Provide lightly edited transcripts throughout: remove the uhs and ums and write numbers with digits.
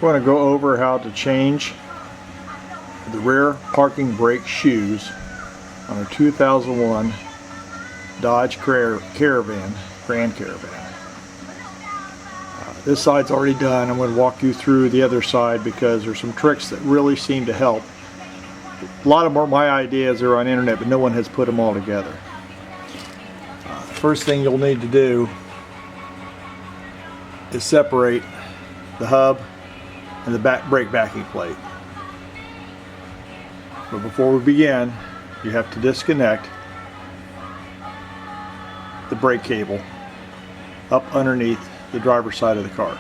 We're going to go over how to change the rear parking brake shoes on a 2001 Dodge Caravan, Grand Caravan. This side's already done. I'm going to walk you through the other side because there's some tricks that really seem to help. A lot of them are my ideas, are on the internet, but no one has put them all together. First thing you'll need to do is separate the hub and the back brake backing plate. But before we begin, you have to disconnect the brake cable up underneath the driver's side of the car.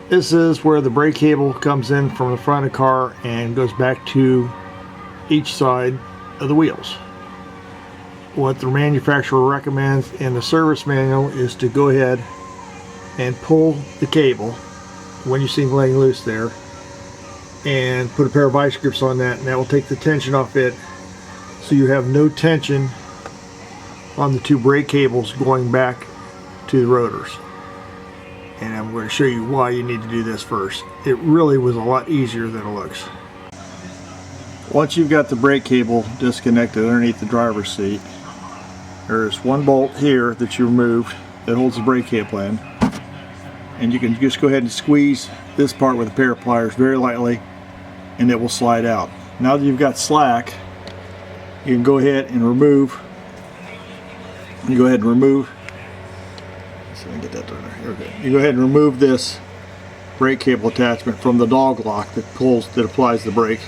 This is where the brake cable comes in from the front of the car and goes back to each side of the wheels. What the manufacturer recommends in the service manual is to go ahead and pull the cable when you see him laying loose there and put a pair of vice grips on that, and that will take the tension off it so you have no tension on the two brake cables going back to the rotors. And I'm going to show you why you need to do this first. It really was a lot easier than it looks. Once you've got the brake cable disconnected underneath the driver's seat, there's one bolt here that you removed that holds the brake cable in, and you can just go ahead and squeeze this part with a pair of pliers very lightly and it will slide out. Now that you've got slack, you can go ahead and remove so let me get that down there. Here we go. You go ahead and remove this brake cable attachment from the dog lock that applies the brake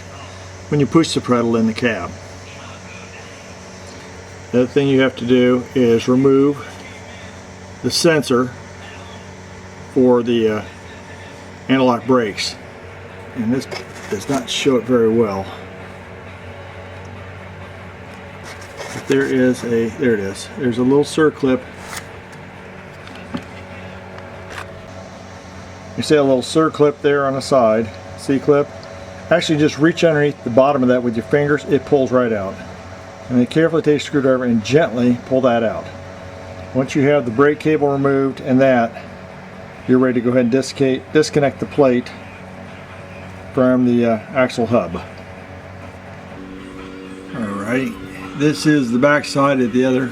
when you push the pedal in the cab. The other thing you have to do is remove the sensor for the anti-lock brakes, and this does not show it very well. But there it is. There's a little circlip. You see a little circlip there on the side, C-clip. Actually, just reach underneath the bottom of that with your fingers. It pulls right out. And then carefully take a screwdriver and gently pull that out. Once you have the brake cable removed and that, you're ready to go ahead and disconnect the plate from the axle hub. Alright, this is the back side of the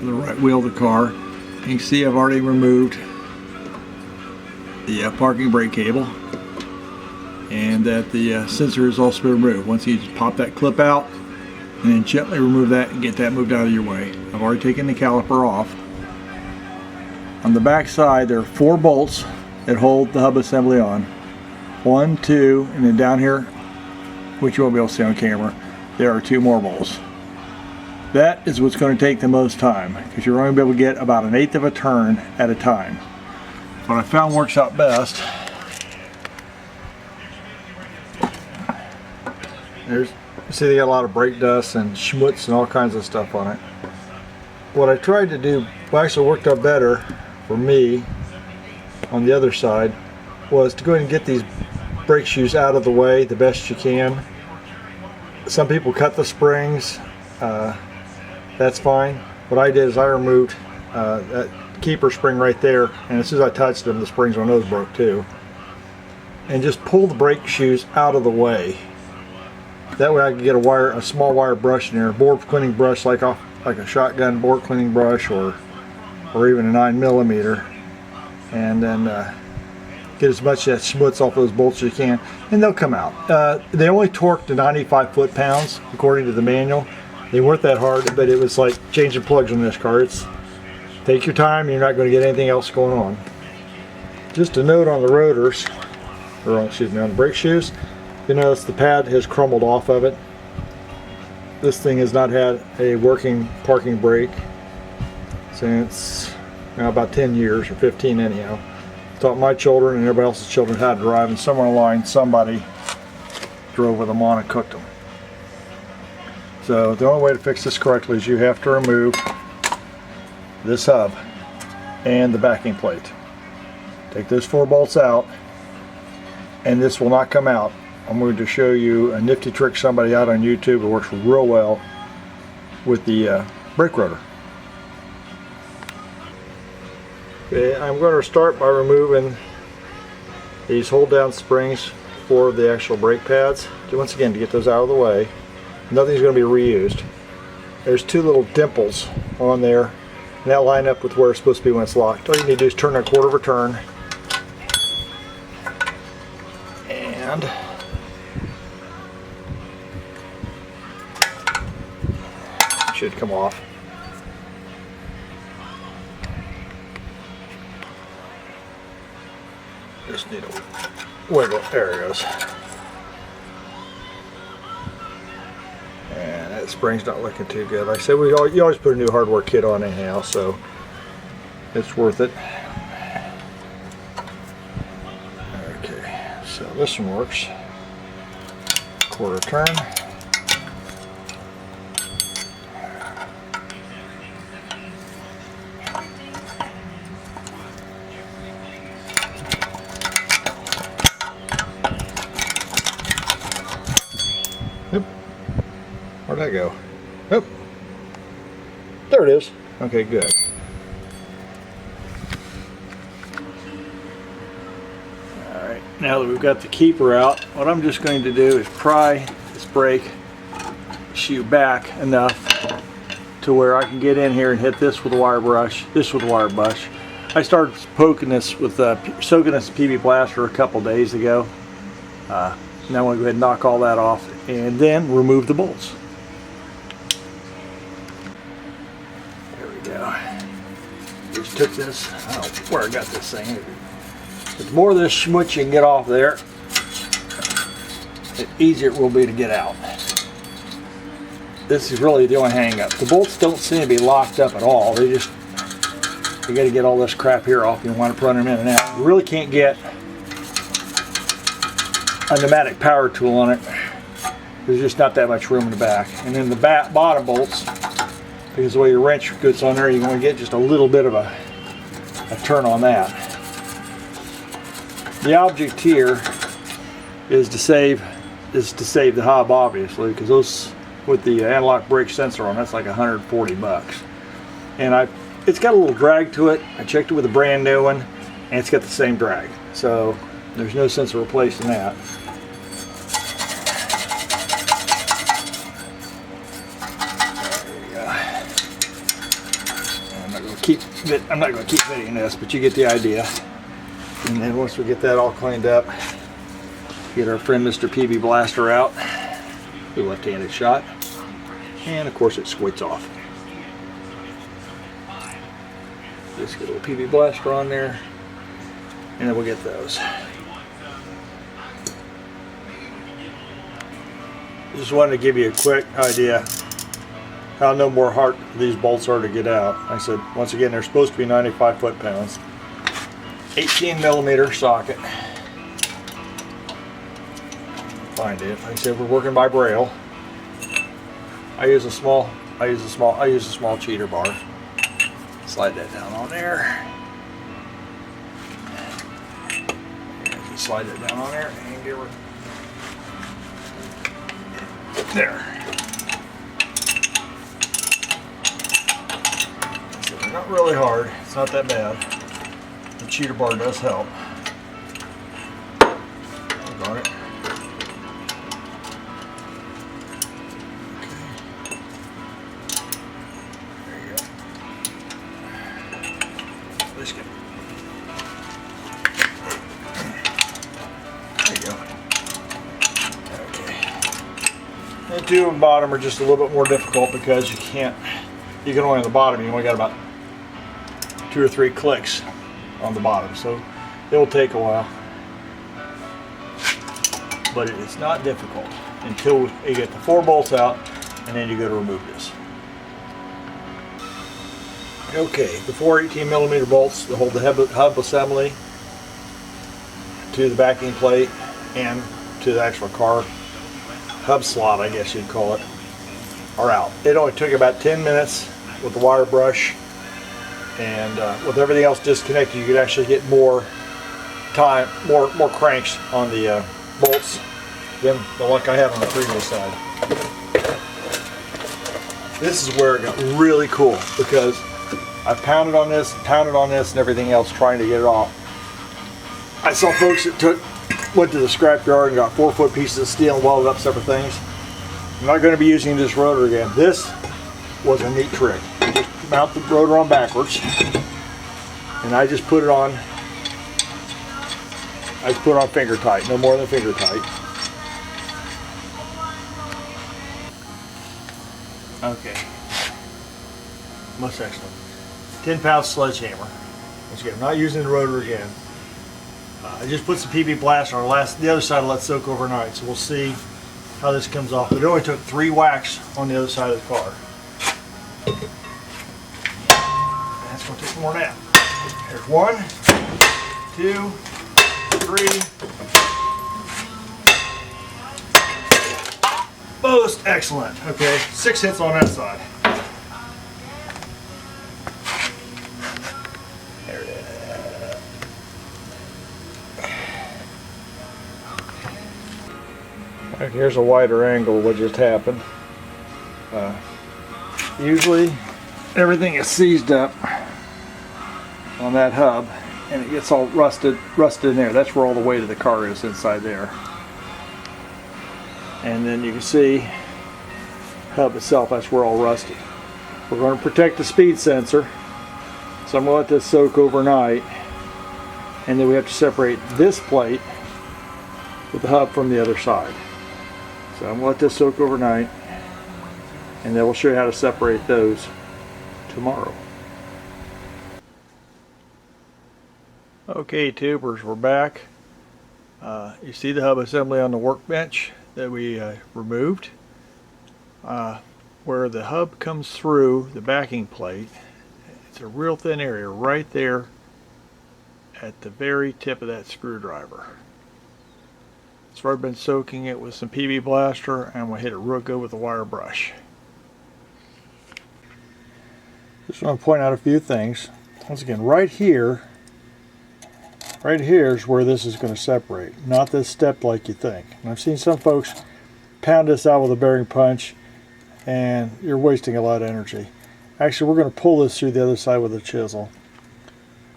right wheel of the car. You can see I've already removed the parking brake cable, and that the sensor is also been removed. Once you just pop that clip out and then gently remove that and get that moved out of your way. I've already taken the caliper off. On the back side there are 4 bolts that hold the hub assembly on. 1, 2, and then down here, which you won't be able to see on camera, there are 2 more bolts. That is what's going to take the most time, because you're only going to be able to get about 1/8 of a turn at a time. What I found works out best, you see they got a lot of brake dust and schmutz and all kinds of stuff on it. What I tried to do, what actually worked out better for me on the other side, was to go ahead and get these brake shoes out of the way the best you can. Some people cut the springs, that's fine. What I did is I removed that keeper spring right there, and as soon as I touched them, the springs on those broke too. And just pull the brake shoes out of the way. That way I can get a small wire brush in there, board cleaning brush like a shotgun board cleaning brush, or even a 9mm, and then get as much of that schmutz off those bolts as you can, and they'll come out. They only torque to 95 foot-pounds according to the manual. They weren't that hard, but it was like changing plugs on this car. Take your time, you're not going to get anything else going on. Just a note on the rotors, or excuse me, on the brake shoes, you notice the pad has crumbled off of it. This thing has not had a working parking brake since about 10 years, or 15 anyhow. Taught my children and everybody else's children how to drive, and somewhere along the line somebody drove with them on and cooked them. So the only way to fix this correctly is you have to remove this hub and the backing plate. Take those 4 bolts out, and this will not come out. I'm going to show you a nifty trick somebody out on YouTube that works real well with the brake rotor. Okay, I'm going to start by removing these hold down springs for the actual brake pads. Once again, to get those out of the way. Nothing's going to be reused. There's two little dimples on there, and that line up with where it's supposed to be when it's locked. All you need to do is turn a quarter of a turn, and it should come off. Just need a wiggle. There it goes. And that spring's not looking too good. Like I said, you always put a new hardware kit on anyhow, so it's worth it. Okay, so this one works. Quarter turn. Yep. Where'd that go? Oh, there it is. Okay, good. Alright, now that we've got the keeper out, what I'm just going to do is pry this brake shoe back enough to where I can get in here and hit this with a wire brush, this with a wire brush. I started poking this with soaking this PB Blaster a couple days ago. Now I'm going to go ahead and knock all that off and then remove the bolts. There we go. Just took this, I don't know where I got this thing. The more of this schmutz you can get off there, the easier it will be to get out. This is really the only hang up. The bolts don't seem to be locked up at all. They just, you got to get all this crap here off. You want to run them in and out. You really can't get a pneumatic power tool on it. There's just not that much room in the back. And then the bottom bolts, because the way your wrench goes on there, you're going to get just a little bit of a turn on that. The object here is to save the hub, obviously, because those with the analog brake sensor on, that's like 140 bucks. And it's got a little drag to it. I checked it with a brand new one, and it's got the same drag. So there's no sense of replacing that. I'm not going to keep fitting this, but you get the idea. And then once we get that all cleaned up, get our friend Mr. PB Blaster out, the left-handed shot, and of course it squirts off. Just get a little PB Blaster on there, and then we'll get those. Just wanted to give you a quick idea how no more hard these bolts are to get out. Like I said, once again, they're supposed to be 95 foot-pounds. 18mm socket. Find it. Like I said, we're working by braille. I use a small cheater bar. Slide that down on there. And just slide that down on there and give her there. So they're not really hard. It's not that bad. The cheater bar does help. Got it. The two on the bottom are just a little bit more difficult because you can only on the bottom, you only got about 2 or 3 clicks on the bottom, so it will take a while, but it's not difficult until you get the 4 bolts out and then you go to remove this. Okay, the 4 18mm bolts that hold the hub assembly to the backing plate and to the actual car hub slot, I guess you'd call it, are out. It only took about 10 minutes with the wire brush, and with everything else disconnected, you could actually get more cranks on the bolts than the luck I had on the previous side. This is where it got really cool, because I pounded on this and everything else trying to get it off. I saw folks that went to the scrapyard and got 4-foot pieces of steel and welded up separate things. I'm not going to be using this rotor again. This was a neat trick. You just mount the rotor on backwards, and I just put it on. I just put it on finger tight, no more than finger tight. Okay. Most excellent. 10-pound sledgehammer. Once again, I'm not using the rotor again. I just put some PB Blast on the other side. Let soak overnight, so we'll see how this comes off. But it only took 3 whacks on the other side of the car. That's going to take more now. There's 1, 2, 3. Most excellent. Okay, 6 hits on that side. There it is. Okay, here's a wider angle of what just happened. Usually everything is seized up on that hub and it gets all rusted in there. That's where all the weight of the car is, inside there. And then you can see hub itself, that's where all rusted. We're going to protect the speed sensor, so I'm going to let this soak overnight, and then we have to separate this plate with the hub from the other side. So I'm going to let this soak overnight, and then we'll show you how to separate those tomorrow. Okay, tubers, we're back. You see the hub assembly on the workbench that we removed. Where the hub comes through the backing plate, it's a real thin area right there at the very tip of that screwdriver. So I've been soaking it with some PB Blaster, and I'm going to hit it real good with a wire brush. Just want to point out a few things. Once again, right here is where this is going to separate, not this step like you think. And I've seen some folks pound this out with a bearing punch, and you're wasting a lot of energy. Actually, we're going to pull this through the other side with a chisel.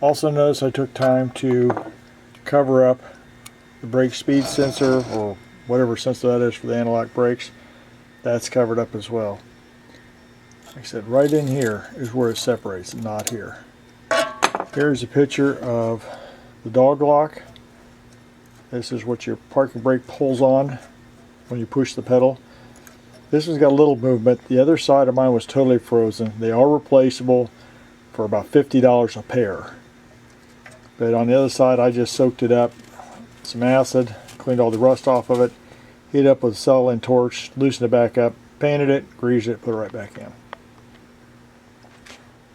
Also notice I took time to cover up the brake speed sensor, or whatever sensor that is for the anti-lock brakes. That's covered up as well. Like I said, right in here is where it separates, not here. Here's a picture of the dog lock. This is what your parking brake pulls on when you push the pedal. This one's got a little movement. The other side of mine was totally frozen. They are replaceable for about $50 a pair. But on the other side, I just soaked it up, some acid, cleaned all the rust off of it, heat it up with a acetylene torch, loosened it back up, painted it, greased it, put it right back in.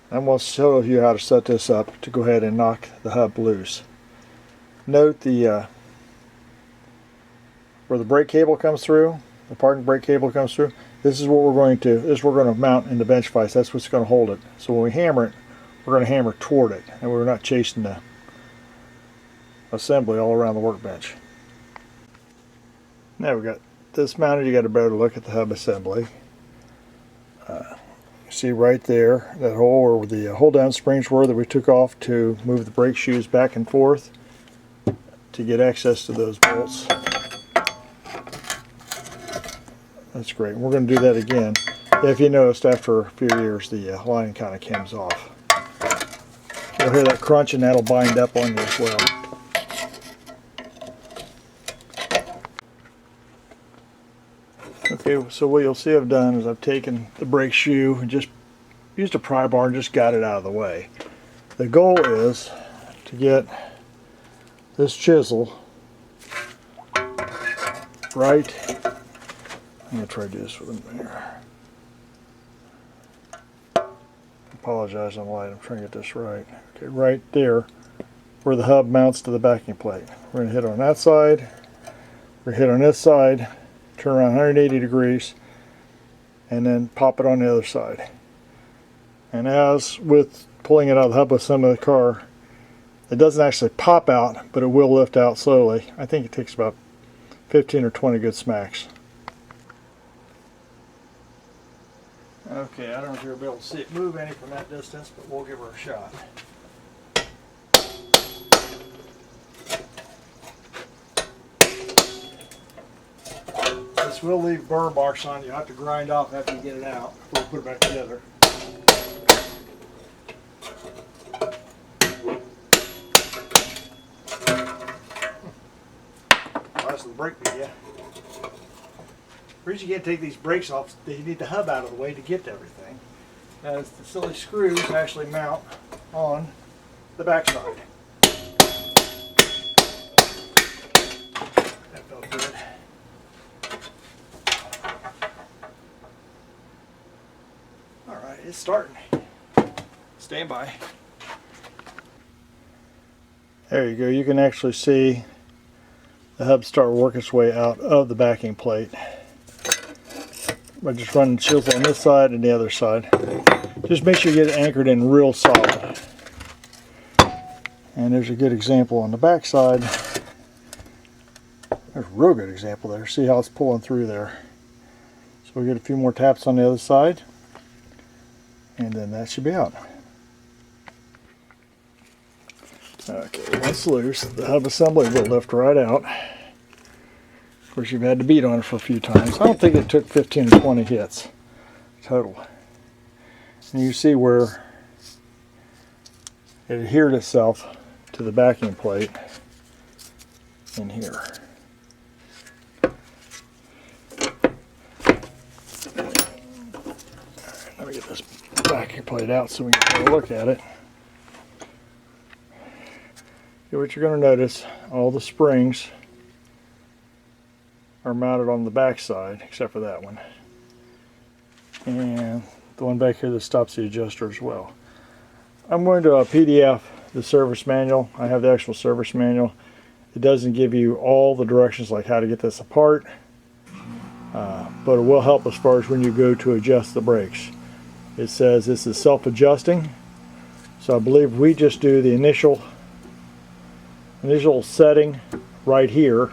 I'm going to show you how to set this up to go ahead and knock the hub loose. Note the where the brake cable comes through, the parking brake cable comes through. This is what we're going to mount in the bench vise. That's what's going to hold it. So when we hammer it, we're going to hammer toward it, and we're not chasing the assembly all around the workbench. Now we got this mounted. You got a better look at the hub assembly. See right there that hole where the hold down springs were that we took off to move the brake shoes back and forth to get access to those bolts. That's great. We're going to do that again. If you noticed, after a few years the line kind of comes off. You'll hear that crunch, and that'll bind up on you as well. Okay, so what you'll see I've done is I've taken the brake shoe and just used a pry bar and just got it out of the way. The goal is to get this chisel right. I'm going to try to do this with a mirror. I apologize on the light. I'm trying to get this right. Okay, right there where the hub mounts to the backing plate. We're going to hit on that side. We're going to hit on this side. Turn around 180 degrees, and then pop it on the other side. And as with pulling it out of the hub assembly of the car, it doesn't actually pop out, but it will lift out slowly. I think it takes about 15 or 20 good smacks. Okay, I don't know if you'll be able to see it move any from that distance, but we'll give her a shot. This will leave burr marks on you. You'll have to grind off after you get it out before we put it back together. That's the brake media. The reason you can't take these brakes off is you need the hub out of the way to get to everything. As the silly screws actually mount on the backside. That felt good. Alright, it's starting. Stand by. There you go. You can actually see the hub start working its way out of the backing plate by just running shields on this side and the other side. Just make sure you get it anchored in real solid. And there's a good example on the back side. There's a real good example there. See how it's pulling through there. So we'll get a few more taps on the other side, and then that should be out. Okay, once loose, the hub assembly will lift right out. Of course, you've had to beat on it for a few times. I don't think it took 15 or 20 hits total. And you see where it adhered itself to the backing plate in here. Let me get this backing plate out so we can take a look at it. What you're going to notice, all the springs are mounted on the back side, except for that one. And the one back here that stops the adjuster as well. I'm going to PDF the service manual. I have the actual service manual. It doesn't give you all the directions like how to get this apart, but it will help as far as when you go to adjust the brakes. It says this is self-adjusting, so I believe we just do the initial setting right here,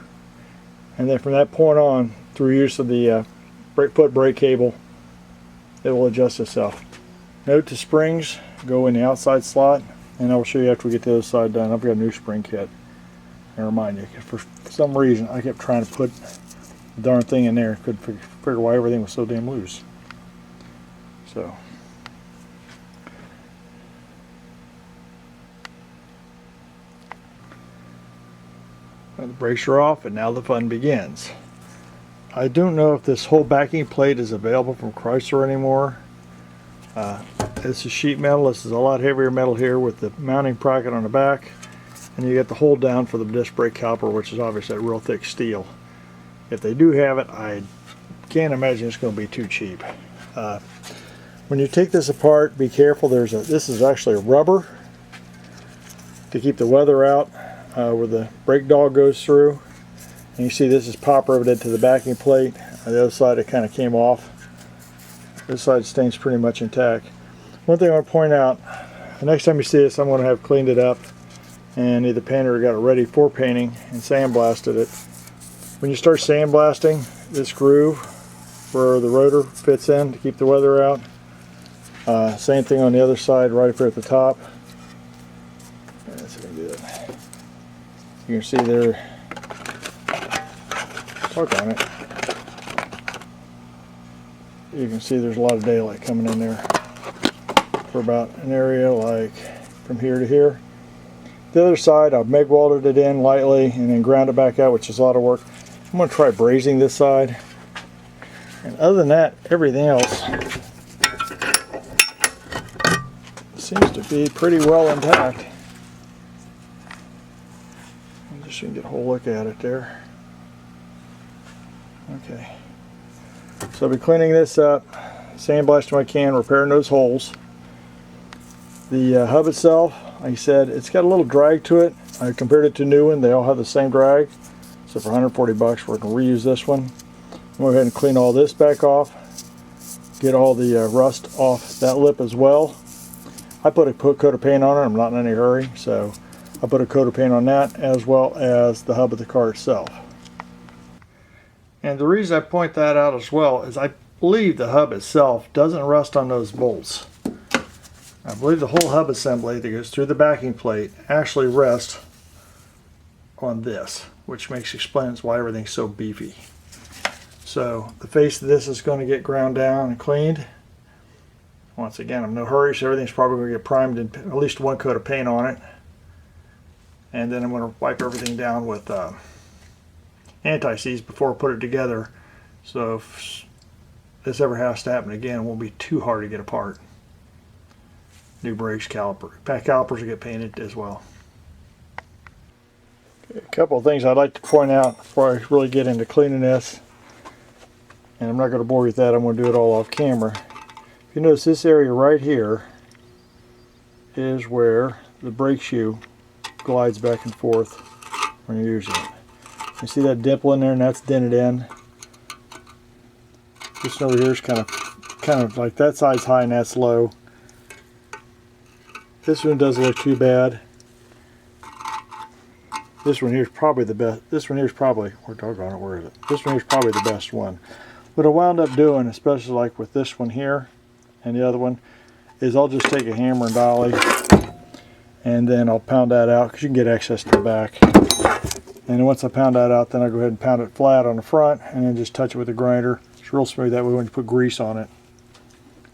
and then from that point on, through use of the foot brake cable, it will adjust itself. Note the springs go in the outside slot, and I will show you after we get the other side done. I've got a new spring kit. And remind you, for some reason I kept trying to put the darn thing in there. Couldn't figure why everything was so damn loose. So. The brakes are off, and now the fun begins. I don't know if this whole backing plate is available from Chrysler anymore. This is sheet metal. This is a lot heavier metal here with the mounting bracket on the back, and you get the hold down for the disc brake caliper, which is obviously that real thick steel. If they do have it, I can't imagine it's going to be too cheap. When you take this apart, be careful. This is actually a rubber to keep the weather out. Where the brake dog goes through, and you see this is pop riveted to the backing plate. On the other side it kind of came off. This side stays pretty much intact. One thing I want to point out, the next time you see this, I'm going to have cleaned it up and either painted or got it ready for painting and sandblasted it. When you start sandblasting, this groove where the rotor fits in to keep the weather out, same thing on the other side right up here at the top. That's going to do it. You can see there, talk on it. You can see there's a lot of daylight coming in there for about an area like from here to here. The other side, I've MIG welded it in lightly and then ground it back out, which is a lot of work. I'm going to try brazing this side. And other than that, everything else seems to be pretty well intact. Just so you can get a whole look at it there. Okay. So I'll be cleaning this up, sandblasting what I can, repairing those holes. The hub itself, like I said, it's got a little drag to it. I compared it to a new one. They all have the same drag. So for 140 bucks, we're going to reuse this one. I'm going to go ahead and clean all this back off. Get all the rust off that lip as well. I put a coat of paint on it. I'm not in any hurry, so I put a coat of paint on that as well as the hub of the car itself. And the reason I point that out as well is I believe the hub itself doesn't rust on those bolts. I believe the whole hub assembly that goes through the backing plate actually rests on this, which explains why everything's so beefy. So the face of this is going to get ground down and cleaned. Once again, I'm in no hurry, so everything's probably going to get primed and at least one coat of paint on it. And then I'm going to wipe everything down with anti-seize before I put it together. So if this ever has to happen again, it won't be too hard to get apart. New brakes, calipers will get painted as well. Okay, a couple of things I'd like to point out before I really get into cleaning this. And I'm not going to bore you with that, I'm going to do it all off camera. If you notice, this area right here is where the brake shoe glides back and forth when you're using it. You see that dimple in there, and that's dented in. This one over here is kind of like that side's high and that's low. This one doesn't look too bad. This one here is probably the best. This one here is probably, where is it? This one here is probably the best one. What I wound up doing, especially like with this one here and the other one, is I'll just take a hammer and dolly and then I'll pound that out because you can get access to the back. And then once I pound that out, then I'll go ahead and pound it flat on the front and then just touch it with a grinder. It's real smooth, that way when you put grease on it,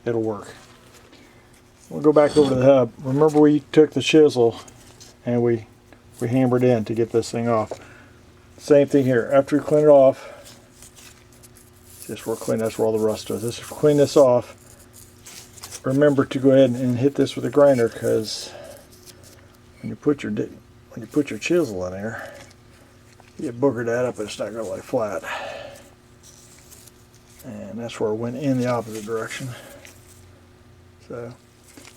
it'll work. We'll go back over to the hub. Remember we took the chisel and we hammered in to get this thing off. Same thing here. After you clean it off, that's where all the rust is. Just clean this off. Remember to go ahead and hit this with a grinder, because when you put your chisel in there, you booger that up and it's not going to lay flat. And that's where it went in the opposite direction. So,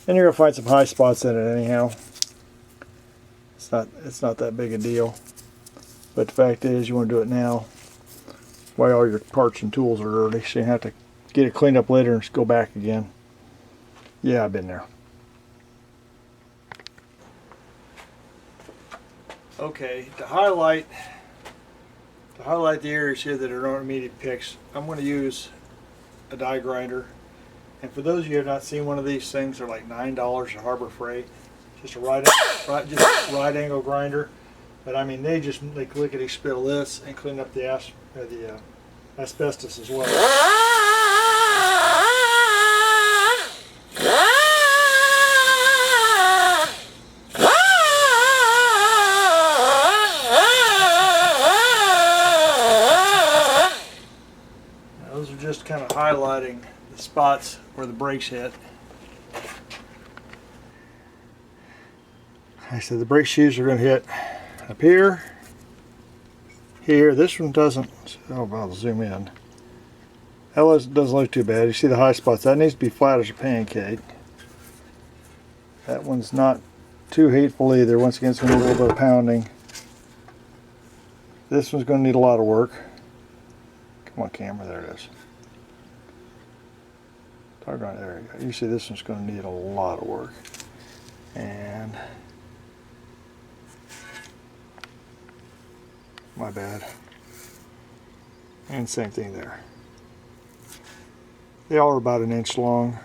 and you're going to find some high spots in it anyhow. It's not that big a deal. But the fact is, you want to do it now while all your parts and tools are dirty, so you have to get it cleaned up later and just go back again. Yeah, I've been there. Okay, to highlight the areas here that are not immediate picks, I'm going to use a die grinder. And for those of you who have not seen one of these things, they're like $9 at Harbor Freight. Just a right angle grinder. But I mean, they lickety spittle this and clean up the asbestos as well. Now, those are just kind of highlighting the spots where the brakes hit. I said the brake shoes are going to hit up here, here. This one doesn't. Oh, I'll zoom in. That doesn't look too bad. You see the high spots. That needs to be flat as a pancake. That one's not too hateful either. Once again, it's going to need a little bit of pounding. This one's going to need a lot of work. Come on, camera. There it is. Doggone it, there you go. You see this one's going to need a lot of work. And my bad. And same thing there. They all are about an inch long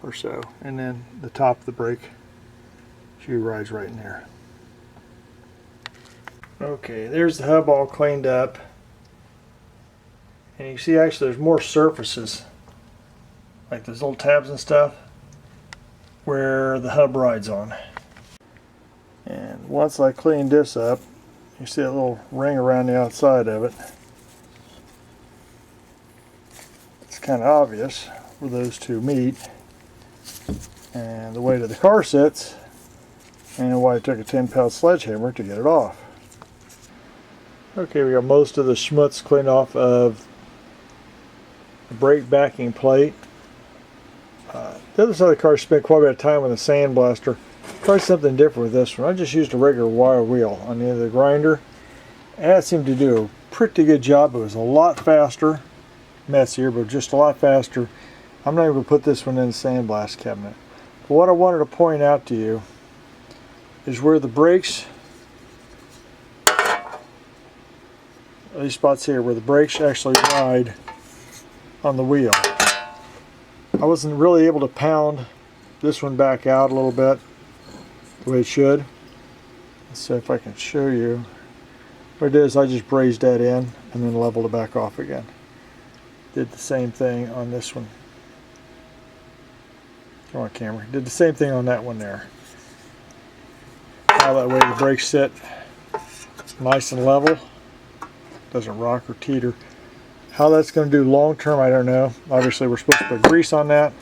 or so. And then the top of the brake shoe rides right in there. Okay, there's the hub all cleaned up. And you see actually there's more surfaces, like those little tabs and stuff, where the hub rides on. And once I cleaned this up, you see a little ring around the outside of it. It's kind of obvious where those two meet, and the weight of the car sits, and why I took a 10-pound sledgehammer to get it off. Okay, we got most of the schmutz cleaned off of the brake backing plate. The other side of the car spent quite a bit of time with a sandblaster. Try something different with this one. I just used a regular wire wheel on the end of the grinder, and that seemed to do a pretty good job. It was a lot faster, messier, but just a lot faster. I'm not even going to put this one in the sandblast cabinet. But what I wanted to point out to you is where the brakes, these spots here where the brakes actually ride on the wheel. I wasn't really able to pound this one back out a little bit the way it should. Let's see if I can show you. What it is, I just brazed that in and then leveled it back off again. Did the same thing on this one. Come on, camera. Did the same thing on that one there. Now that way the brakes sit nice and level. Doesn't rock or teeter. How that's going to do long term, I don't know. Obviously we're supposed to put grease on that,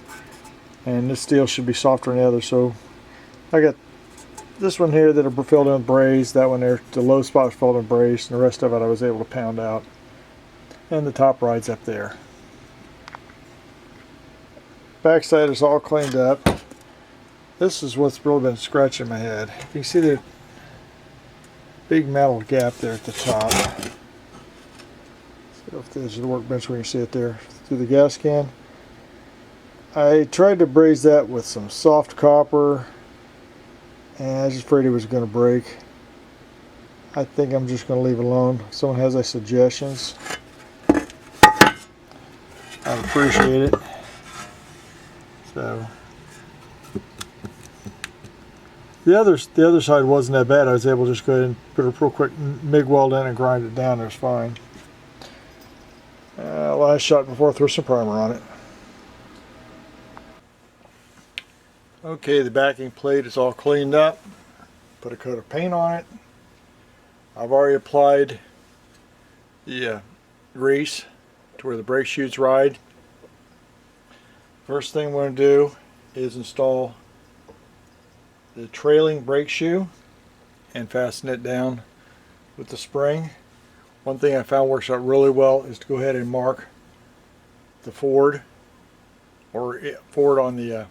and this steel should be softer than the other. So I got this one here that are filled in with braze, that one there, the low spot was filled in braze, and the rest of it I was able to pound out. And the top ride's up there. Backside is all cleaned up. This is what's really been scratching my head. You can see the big metal gap there at the top. So if there's the workbench where you can see it there through the gas can. I tried to braze that with some soft copper, and I was just afraid it was going to break. I think I'm just going to leave it alone. If someone has any suggestions, I'd appreciate it. So the other side wasn't that bad. I was able to just go ahead and put a real quick MIG weld in and grind it down. It was fine. Last shot before I throw some primer on it. Okay, the backing plate is all cleaned up. Put a coat of paint on it. I've already applied the grease to where the brake shoes ride. First thing we're going to do is install the trailing brake shoe and fasten it down with the spring. One thing I found works out really well is to go ahead and mark the forward on the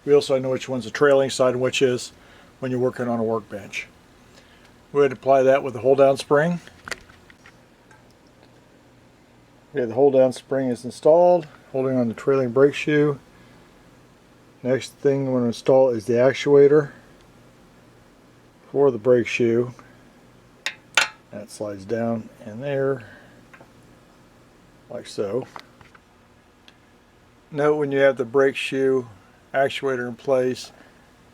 wheel so I know which one's the trailing side and which is when you're working on a workbench. Go ahead and apply that with the hold down spring. Okay, the hold down spring is installed, holding on the trailing brake shoe. Next thing I'm going to install is the actuator for the brake shoe. That slides down in there like so. Note when you have the brake shoe actuator in place,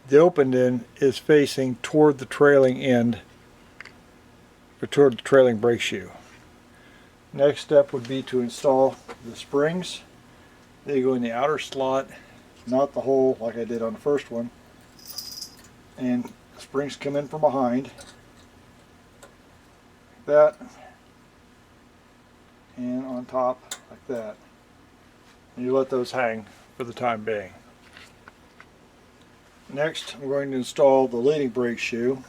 the opened end is facing toward the trailing end, or toward the trailing brake shoe. Next step would be to install the springs. They go in the outer slot, not the hole like I did on the first one. And the springs come in from behind. Like that. And on top like that. And you let those hang for the time being. Next, I'm going to install the leading brake shoe.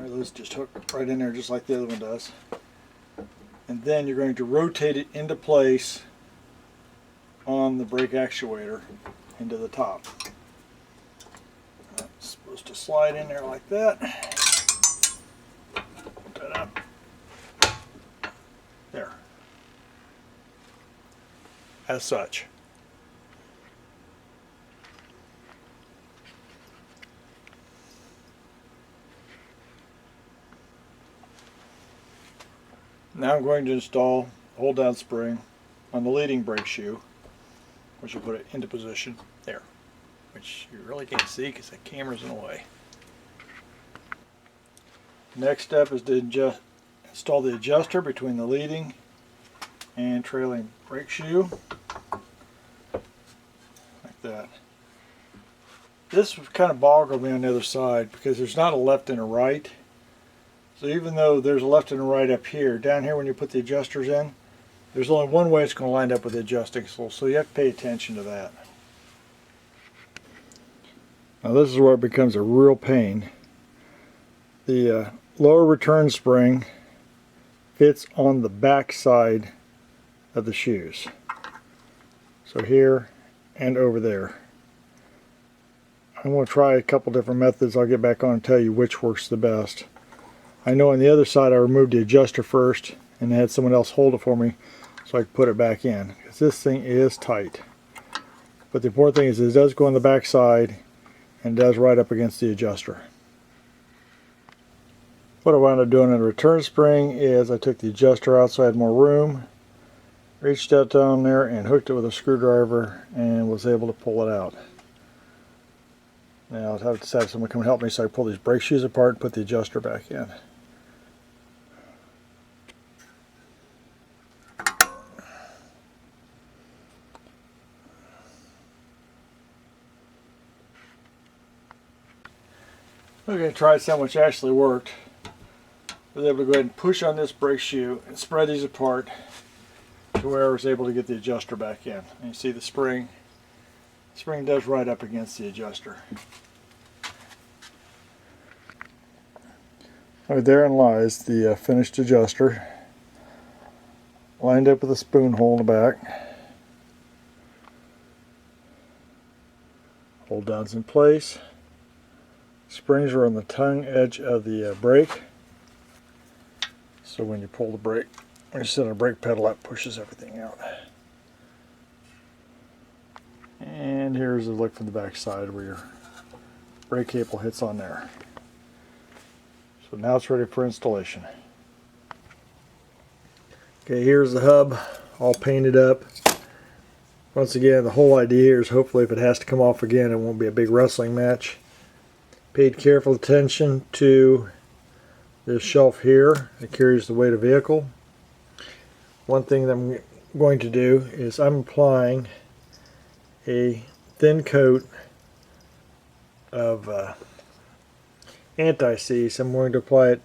Those just hook right in there just like the other one does. And then you're going to rotate it into place on the brake actuator into the top. That's supposed to slide in there like that. Put that up. There. As such. Now I'm going to install the hold down spring on the leading brake shoe, which will put it into position there, which you really can't see because the camera's in the way. Next step is to install the adjuster between the leading and trailing brake shoe, like that. This kind of boggled me on the other side because there's not a left and a right. So even though there's a left and a right up here, down here when you put the adjusters in, there's only one way it's going to line up with the adjusting tool, so you have to pay attention to that. Now this is where it becomes a real pain. The lower return spring fits on the back side of the shoes. So here and over there. I'm going to try a couple different methods. I'll get back on and tell you which works the best. I know on the other side I removed the adjuster first and had someone else hold it for me so I could put it back in, because this thing is tight. But the important thing is it does go on the back side and does right up against the adjuster. What I wound up doing in the return spring is I took the adjuster out so I had more room, reached out down there and hooked it with a screwdriver and was able to pull it out. Now I'll have to have someone come help me so I pull these brake shoes apart and put the adjuster back in. We're going to try something which actually worked. I was able to go ahead and push on this brake shoe and spread these apart to where I was able to get the adjuster back in. And you see the spring. The spring does right up against the adjuster. Right therein lies the finished adjuster, lined up with a spoon hole in the back. Hold down's in place. Springs are on the tongue edge of the brake. So when you pull the brake, when you set on the brake pedal, that pushes everything out. And here's a look from the back side where your brake cable hits on there. So now it's ready for installation. Okay, here's the hub all painted up. Once again, the whole idea here is hopefully if it has to come off again, it won't be a big wrestling match. Paid careful attention to this shelf here that carries the weight of the vehicle. One thing that I'm going to do is I'm applying a thin coat of anti-seize. I'm going to apply it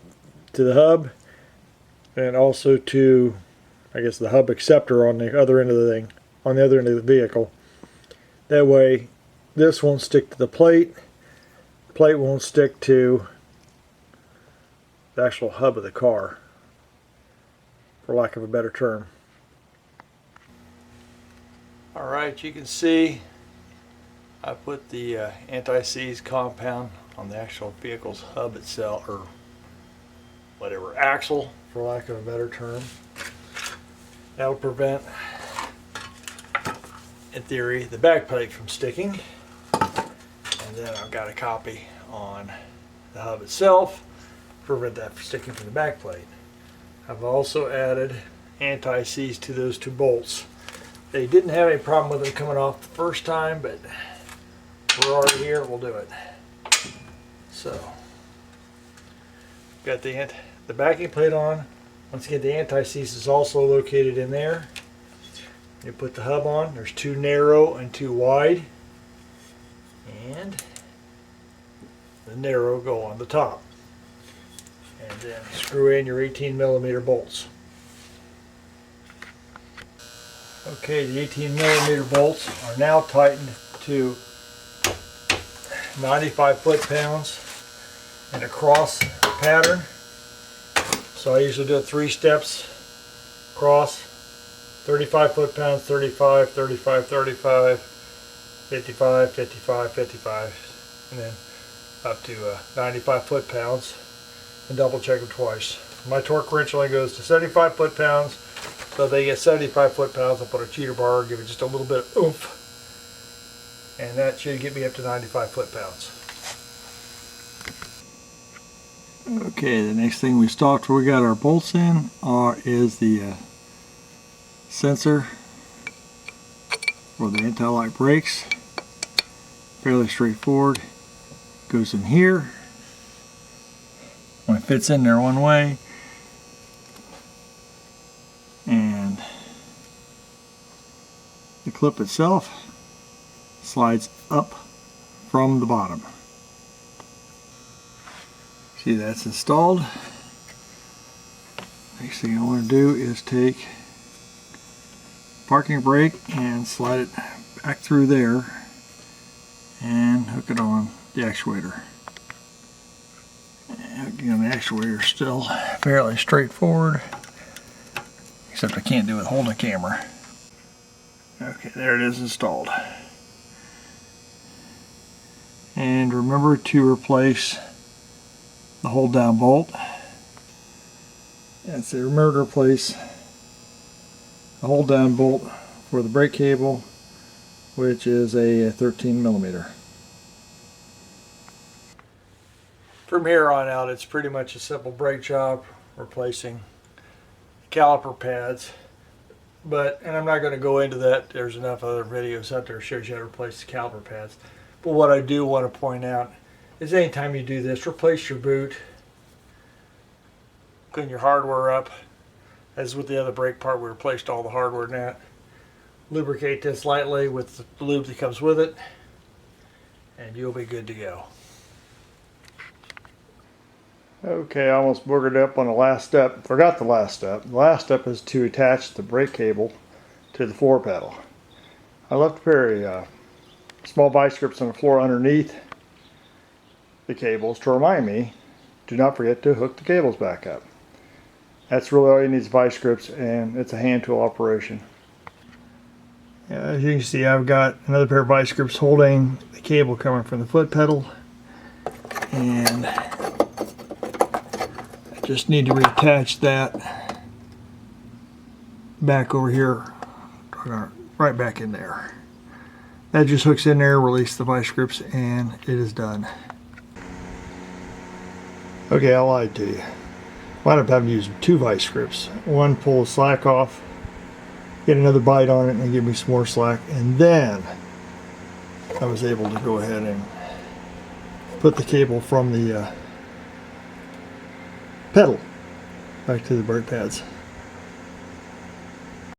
to the hub and also to, I guess, the hub acceptor on the other end of the thing, on the other end of the vehicle. That way this won't stick to the plate, the plate won't stick to the actual hub of the car, for lack of a better term. Alright, you can see I put the anti-seize compound on the actual vehicle's hub itself, or whatever, axle, for lack of a better term. That'll prevent, in theory, the back plate from sticking. And then I've got a copy on the hub itself to prevent that from sticking from the back plate. I've also added anti-seize to those two bolts. They didn't have any problem with them coming off the first time, but we're already here, we'll do it. So, got the backing plate on. Once again, the anti-seize is also located in there. You put the hub on. There's two narrow and two wide, and the narrow go on the top. And then screw in your 18mm bolts. Okay, the 18mm bolts are now tightened to 95 foot-pounds in a cross pattern. So I usually do it 3 steps, cross, 35 foot-pounds, 35, 35, 35, 55, 55, 55, and then up to 95 foot-pounds, and double check them twice. My torque wrench only goes to 75 foot-pounds, so they get 75 foot-pounds. I'll put a cheater bar, give it just a little bit of oomph, and that should get me up to 95 foot-pounds. Okay, the next thing we stopped where we got our bolts in is the sensor for the anti-lock brakes. Fairly straightforward. Goes in here. When it fits in there one way, and the clip itself slides up from the bottom. See, that's installed. Next thing I want to do is take parking brake and slide it back through there and hook it on the actuator. And hooking on the actuator is still fairly straightforward, except I can't do it holding the camera. Okay, there it is installed. And remember to replace the hold down bolt. And so remember to replace the hold down bolt for the brake cable, which is a 13mm. For from here on out, it's pretty much a simple brake job, replacing caliper pads. And I'm not going to go into that. There's enough other videos out there that shows you how to replace the caliper pads. But what I do want to point out is anytime you do this, replace your boot, clean your hardware up. As with the other brake part, we replaced all the hardware in that. Lubricate this lightly with the lube that comes with it, and you'll be good to go. Okay, I almost boogered up on the last step. Forgot the last step. The last step is to attach the brake cable to the floor pedal. I left a pair of small vice grips on the floor underneath the cables to remind me, do not forget to hook the cables back up. That's really all you need is vice grips, and it's a hand tool operation. As you can see, I've got another pair of vice grips holding the cable coming from the foot pedal, and just need to reattach that back over here, right back in there. That just hooks in there, release the vice grips, and it is done. Okay, I lied to you. Wound up having to use 2 vice grips. One pull the slack off, get another bite on it, and give me some more slack, and then I was able to go ahead and put the cable from the pedal back to the brake pads.